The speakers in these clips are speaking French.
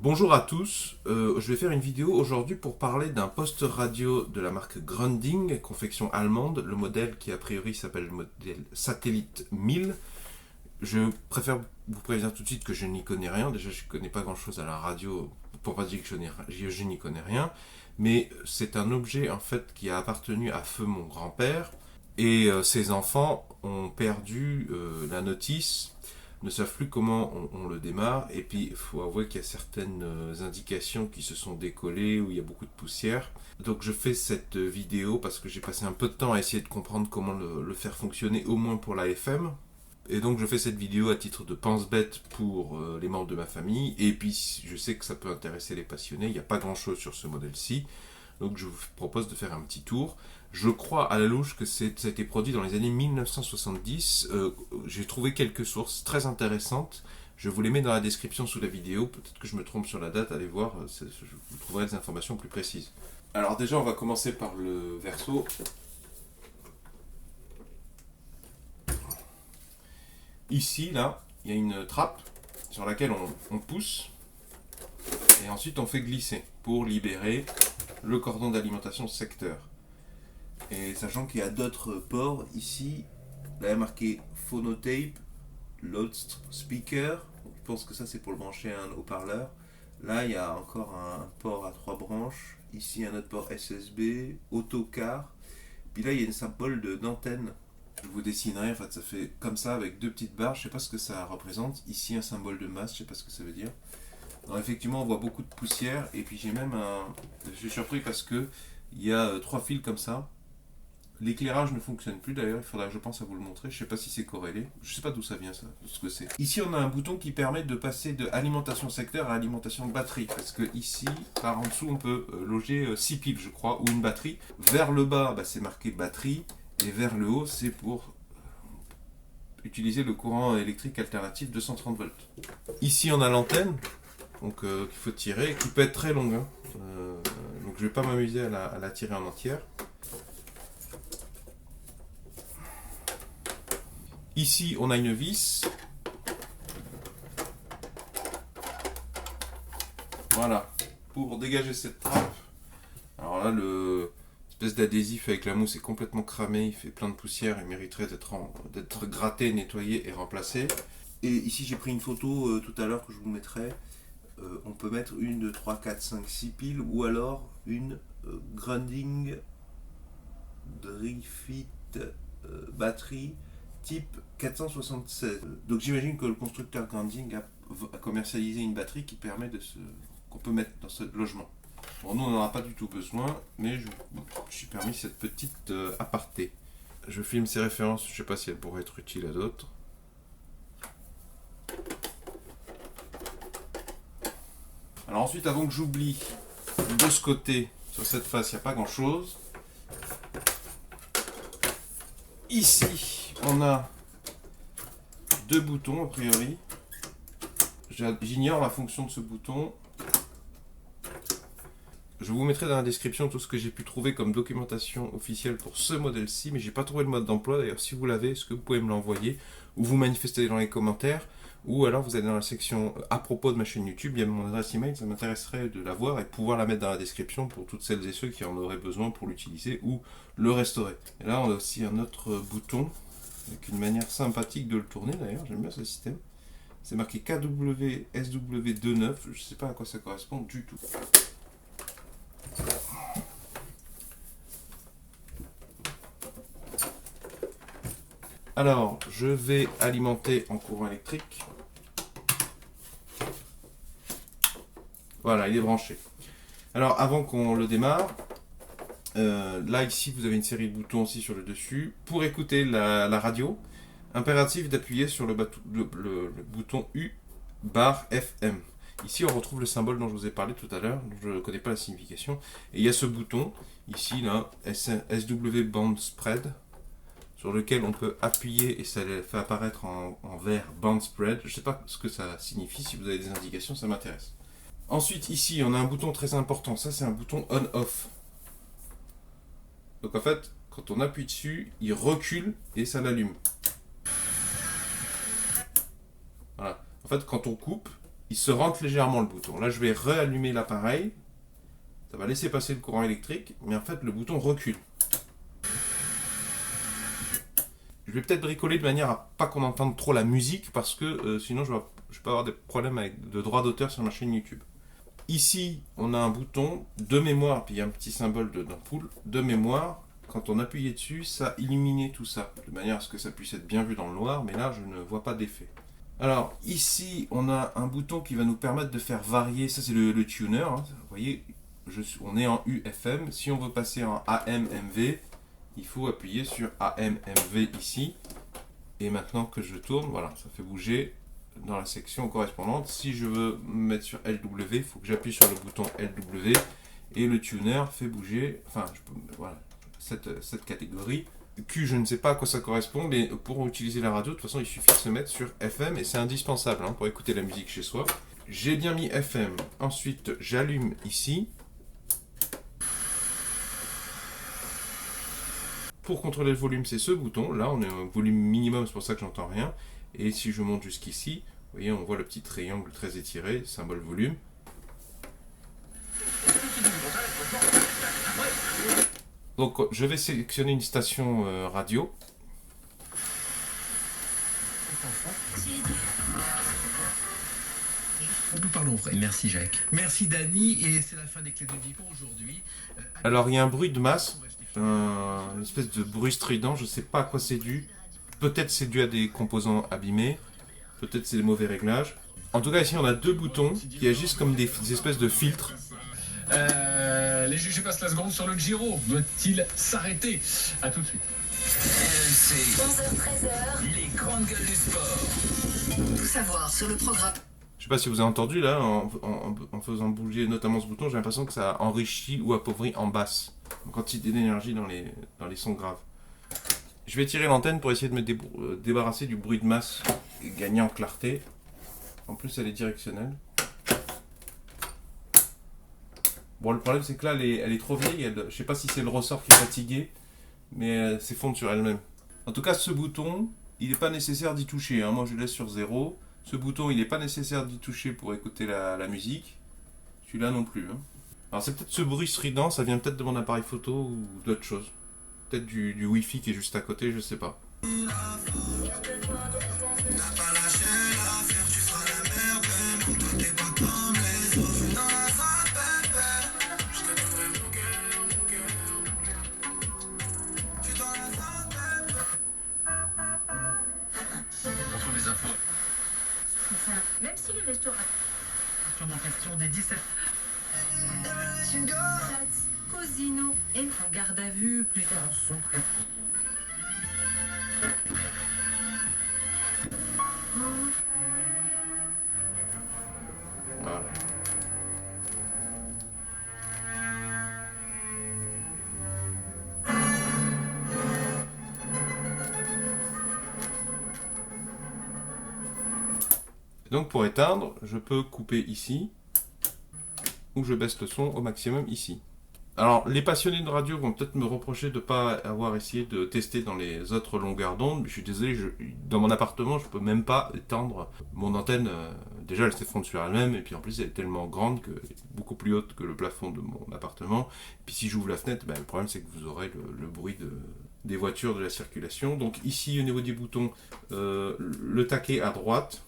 Bonjour à tous, je vais faire une vidéo aujourd'hui pour parler d'un poste radio de la marque Grunding, confection allemande, le modèle qui a priori s'appelle le modèle Satellite 1000. Je préfère vous prévenir tout de suite que je n'y connais rien, déjà je ne connais pas grand chose à la radio, pour pas dire que je n'y connais rien, mais c'est un objet en fait qui a appartenu à feu mon grand-père, et ses enfants ont perdu la notice, ne savent plus comment on le démarre, et puis il faut avouer qu'il y a certaines indications qui se sont décollées, où il y a beaucoup de poussière. Donc je fais cette vidéo parce que j'ai passé un peu de temps à essayer de comprendre comment le faire fonctionner, au moins pour la FM. Et donc je fais cette vidéo à titre de pense-bête pour les membres de ma famille, et puis je sais que ça peut intéresser les passionnés, il n'y a pas grand-chose sur ce modèle-ci, donc je vous propose de faire un petit tour. Je crois à la louche que ça a été produit dans les années 1970. J'ai trouvé quelques sources très intéressantes. Je vous les mets dans la description sous la vidéo. Peut-être que je me trompe sur la date. Allez voir, vous trouverez des informations plus précises. Alors déjà, on va commencer par le verso. Ici, là, il y a une trappe sur laquelle on pousse. Et ensuite, on fait glisser pour libérer le cordon d'alimentation secteur. Et sachant qu'il y a d'autres ports ici, là il y a marqué phonotape, loudspeaker, je pense que ça c'est pour le brancher à un haut-parleur. Là il y a encore un port à 3 branches, ici un autre port SSB, autocar, puis là il y a une symbole d'antenne. Je vous dessinerai, en fait ça fait comme ça avec deux petites barres, je sais pas ce que ça représente. Ici un symbole de masse, je sais pas ce que ça veut dire. Alors effectivement on voit beaucoup de poussière, et puis j'ai même je suis surpris parce que il y a 3 fils comme ça. L'éclairage ne fonctionne plus d'ailleurs, il faudra je pense à vous le montrer, je sais pas si c'est corrélé, je sais pas d'où ça vient ça, ce que c'est. Ici on a un bouton qui permet de passer de alimentation secteur à alimentation batterie, parce que ici, par en dessous on peut loger 6 piles je crois, ou une batterie. Vers le bas c'est marqué batterie, et vers le haut c'est pour utiliser le courant électrique alternatif 230 volts. Ici on a l'antenne, donc qu'il faut tirer, qui peut être très longue, hein. Donc je vais pas m'amuser à la tirer en entière. Ici, on a une vis. Voilà, pour dégager cette trappe. Alors là, l'espèce d'adhésif avec la mousse est complètement cramé, il fait plein de poussière, il mériterait d'être gratté, nettoyé et remplacé. Et ici, j'ai pris une photo tout à l'heure que je vous mettrai. On peut mettre une, 2, 3, 4, 5, 6 piles, ou alors une Grunding Drifit batterie type 476. Donc j'imagine que le constructeur Grunding a commercialisé une batterie qui permet qu'on peut mettre dans ce logement. Bon, nous on n'en aura pas du tout besoin, mais je suis permis cette petite aparté. Je filme ces références, je ne sais pas si elles pourraient être utiles à d'autres. Alors ensuite, avant que j'oublie, de ce côté, sur cette face, il n'y a pas grand chose. Ici, on a 2 boutons a priori. J'ignore la fonction de ce bouton. Je vous mettrai dans la description tout ce que j'ai pu trouver comme documentation officielle pour ce modèle-ci, mais j'ai pas trouvé le mode d'emploi. D'ailleurs, si vous l'avez, est-ce que vous pouvez me l'envoyer ou vous manifester dans les commentaires, ou alors vous allez dans la section à propos de ma chaîne YouTube, il y a mon adresse email, ça m'intéresserait de la voir et pouvoir la mettre dans la description pour toutes celles et ceux qui en auraient besoin pour l'utiliser ou le restaurer. Et là, on a aussi un autre bouton avec une manière sympathique de le tourner d'ailleurs, j'aime bien ce système. C'est marqué KWSW29, je ne sais pas à quoi ça correspond du tout. Alors, je vais alimenter en courant électrique. Voilà, il est branché. Alors, avant qu'on le démarre, là, ici, vous avez une série de boutons aussi sur le dessus. Pour écouter la radio, impératif d'appuyer sur le bouton U barre FM. Ici, on retrouve le symbole dont je vous ai parlé tout à l'heure, dont je ne connais pas la signification. Et il y a ce bouton, ici, là, SW Band Spread, sur lequel on peut appuyer et ça fait apparaître en vert Band Spread. Je ne sais pas ce que ça signifie, si vous avez des indications, ça m'intéresse. Ensuite, ici, on a un bouton très important, ça c'est un bouton On-Off. Donc en fait, quand on appuie dessus, il recule et ça l'allume. Voilà. En fait, quand on coupe, il se rentre légèrement le bouton. Là, je vais réallumer l'appareil. Ça va laisser passer le courant électrique, mais en fait, le bouton recule. Je vais peut-être bricoler de manière à pas qu'on entende trop la musique, parce que sinon, je peux avoir des problèmes de droit d'auteur sur ma chaîne YouTube. Ici, on a un bouton de mémoire, puis il y a un petit symbole d'ampoule de mémoire. Quand on appuyait dessus, ça illuminait tout ça, de manière à ce que ça puisse être bien vu dans le noir, mais là, je ne vois pas d'effet. Alors, ici, on a un bouton qui va nous permettre de faire varier, ça c'est le tuner, hein. Vous voyez, on est en UFM. Si on veut passer en AM/MV, il faut appuyer sur AM/MV ici. Et maintenant que je tourne, voilà, ça fait bouger dans la section correspondante. Si je veux me mettre sur LW, il faut que j'appuie sur le bouton LW et le tuner fait bouger, enfin, voilà, cette catégorie. Q, je ne sais pas à quoi ça correspond, mais pour utiliser la radio, de toute façon, il suffit de se mettre sur FM et c'est indispensable hein, pour écouter la musique chez soi. J'ai bien mis FM. Ensuite, j'allume ici. Pour contrôler le volume, c'est ce bouton. Là, on est au volume minimum, c'est pour ça que j'entends rien. Et si je monte jusqu'ici, vous voyez, on voit le petit triangle très étiré, symbole volume. Donc, je vais sélectionner une station radio. Nous parlons vrai. Merci Jacques. Merci Dany, et c'est la fin des clés de vie pour aujourd'hui. Alors, il y a un bruit de masse, une espèce de bruit strident, je ne sais pas à quoi c'est dû. Peut-être c'est dû à des composants abîmés, peut-être c'est des mauvais réglages. En tout cas, ici, on a deux boutons qui agissent comme des espèces de filtres. Les jugés passent la seconde sur le Giro. Doit-il s'arrêter? A tout de suite. RMC, 11h-13h, les grandes gueules du sport. tout savoir sur le programme. Je sais pas si vous avez entendu là, en faisant bouger notamment ce bouton, j'ai l'impression que ça enrichit ou appauvrit en basse. Une quantité d'énergie dans les sons graves. Je vais tirer l'antenne pour essayer de me débarrasser du bruit de masse et gagner en clarté. En plus, elle est directionnelle. Bon, le problème c'est que là, elle est trop vieille. Je sais pas si c'est le ressort qui est fatigué, mais elle s'effondre sur elle-même. En tout cas, ce bouton, il n'est pas nécessaire d'y toucher. Hein. Moi, je le laisse sur 0. Ce bouton, il n'est pas nécessaire d'y toucher pour écouter la musique. Celui-là non plus. Hein. Alors, c'est peut-être ce bruit strident, ça vient peut-être de mon appareil photo ou d'autres choses. Peut-être du Wi-Fi qui est juste à côté, je sais pas. Même si les restaurants... En question des 17... Cosino est en garde à vue, plusieurs sont prêts. Voilà. Donc pour éteindre, je peux couper ici, ou je baisse le son au maximum ici. Alors les passionnés de radio vont peut-être me reprocher de ne pas avoir essayé de tester dans les autres longueurs d'onde, mais je suis désolé, dans mon appartement je ne peux même pas étendre mon antenne. Déjà elle s'effondre sur elle-même, et puis en plus elle est tellement grande, que beaucoup plus haute que le plafond de mon appartement. Puis si j'ouvre la fenêtre, le problème c'est que vous aurez le bruit des voitures, de la circulation. Donc ici au niveau des boutons, le taquet à droite.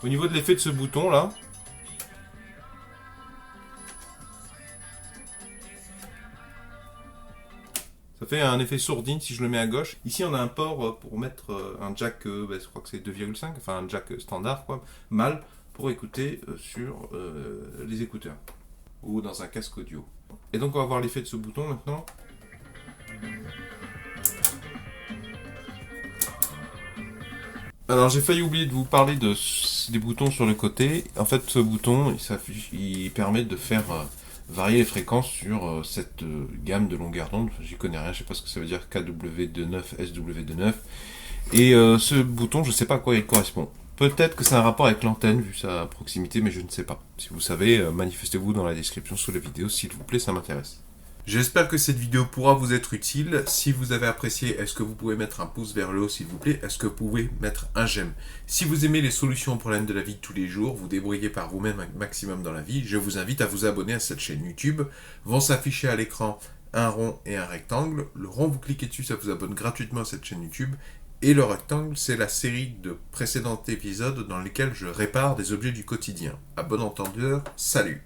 Au niveau de l'effet de ce bouton là, ça fait un effet sourdine si je le mets à gauche. Ici on a un port pour mettre un jack, je crois que c'est 2,5, enfin un jack standard quoi, mâle, pour écouter sur les écouteurs ou dans un casque audio. Et donc on va voir l'effet de ce bouton maintenant. Alors j'ai failli oublier de vous parler des boutons sur le côté. En fait ce bouton il permet de faire varier les fréquences sur cette gamme de longueur d'onde. J'y connais rien, je sais pas ce que ça veut dire KW29, SW29. Et ce bouton je sais pas à quoi il correspond. Peut-être que c'est un rapport avec l'antenne vu sa proximité, mais je ne sais pas. Si vous savez, manifestez-vous dans la description sous la vidéo, s'il vous plaît, ça m'intéresse. J'espère que cette vidéo pourra vous être utile. Si vous avez apprécié, est-ce que vous pouvez mettre un pouce vers le haut s'il vous plaît? Est-ce que vous pouvez mettre un j'aime? Si vous aimez les solutions aux problèmes de la vie de tous les jours, vous débrouillez par vous-même un maximum dans la vie, je vous invite à vous abonner à cette chaîne YouTube. Vont s'afficher à l'écran un rond et un rectangle. Le rond, vous cliquez dessus, ça vous abonne gratuitement à cette chaîne YouTube. Et le rectangle, c'est la série de précédents épisodes dans lesquels je répare des objets du quotidien. À bon entendeur, salut!